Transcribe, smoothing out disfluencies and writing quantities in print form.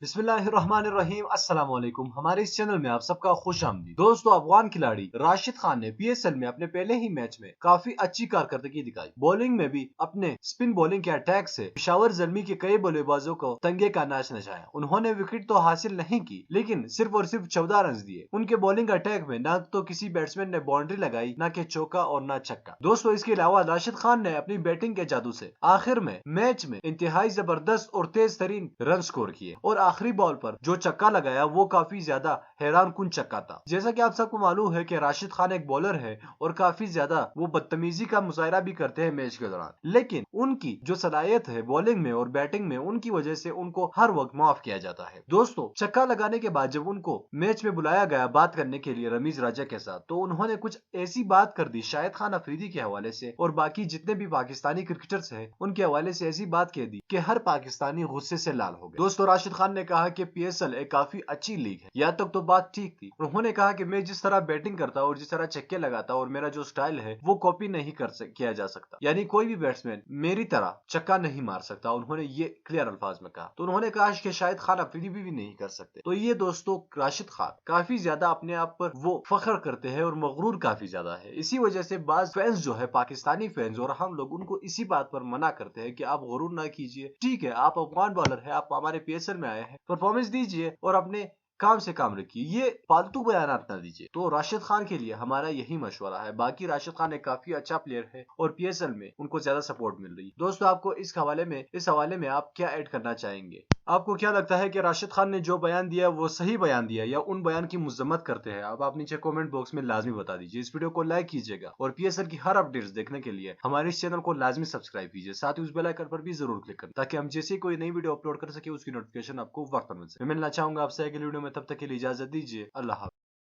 बिस्मिल्लाहिर्रहमानिर्रहीम अस्सलाम वालेकुम। हमारे इस चैनल में आप सबका खुश आमदीद। दोस्तों, अफगान खिलाड़ी राशिद खान ने PSL में अपने पहले ही मैच में काफी अच्छी कारकर्दगी दिखाई। बॉलिंग में भी अपने स्पिन बॉलिंग के अटैक से पेशावर जल्मी के कई बल्लेबाजों को तंगे का नाच नचाया। उन्होंने विकेट तो हासिल नहीं की, लेकिन सिर्फ और सिर्फ 14 रन दिए। उनके बॉलिंग अटैक में न तो किसी बैट्समैन ने बाउंड्री लगाई, न के चौका और न छक्का। दोस्तों, इसके अलावा राशिद खान ने अपनी बैटिंग के जादू से आखिर में मैच में इंतहाई जबरदस्त और तेज तरीन रन स्कोर किए और आखिरी बॉल पर जो चक्का लगाया वो काफी ज्यादा हैरान कुन चक्का था। जैसा कि आप सबको मालूम है कि राशिद खान एक बॉलर है और काफी ज्यादा वो बदतमीजी का मुजाहरा भी करते हैं मैच के दौरान, लेकिन उनकी जो सलाहियत है बॉलिंग में और बैटिंग में, उनकी वजह से उनको हर वक्त माफ किया जाता है। दोस्तों, चक्का लगाने के बाद जब उनको मैच में बुलाया गया बात करने के लिए रमीज राजा के साथ, तो उन्होंने कुछ ऐसी बात कर दी शाहिद खान अफरीदी के हवाले से और बाकी जितने भी पाकिस्तानी क्रिकेटर्स हैं उनके हवाले से ऐसी बात कह दी कि हर पाकिस्तानी गुस्से से लाल हो गए। दोस्तों, राशिद खान ने कहा कि PSL एक काफी अच्छी लीग है। यहाँ तक तो बात ठीक थी। उन्होंने कहा कि मैं जिस तरह बैटिंग करता और जिस तरह छक्के लगाता और मेरा जो स्टाइल है वो कॉपी नहीं किया जा सकता, यानी कोई भी बैट्समैन मेरी तरह चक्का नहीं मार सकता। उन्होंने ये क्लियर अल्फाज में कहा। तो उन्होंने कहा कि शायद खान अफरीदी भी नहीं कर सकते। तो ये दोस्तों, राशिद खान काफी ज्यादा अपने आप पर वो फख्र करते हैं और मगरूर काफी ज्यादा है। इसी वजह से बाज फैंस जो है, पाकिस्तानी फैंस और हम लोग, उनको इसी बात पर मना करते हैं कि आप गुरूर ना कीजिए। ठीक है, आप अफगान बॉलर है, आप हमारे PSL में आए हैं, परफॉर्मेंस दीजिए और अपने काम से काम रखिए, ये फालतू बयानात ना दीजिए। तो राशिद खान के लिए हमारा यही मशवरा है। बाकी राशिद खान एक काफी अच्छा प्लेयर है और PSL में उनको ज्यादा सपोर्ट मिल रही है। दोस्तों, आपको इस हवाले में आप क्या ऐड करना चाहेंगे? आपको क्या लगता है कि राशिद खान ने जो बयान दिया वो सही बयान दिया या उन बयान की मजम्मत करते हैं? अब आप नीचे कमेंट बॉक्स में लाजमी बता दीजिए। इस वीडियो को लाइक कीजिएगा और PSL की हर अपडेट्स देखने के लिए हमारे इस चैनल को लाजमी सब्सक्राइब कीजिए। साथ ही उस बेल आइकन पर भी जरूर क्लिक करें ताकि हम जैसे कोई नई वीडियो अपलोड कर सके उसकी नोटिफिकेशन आपको वक्त पर मिल सके। मैं मिलना चाहूंगा आपसे अगली वीडियो में, तब तक के लिए इजाजत दीजिए। अल्लाह हाफ़िज़।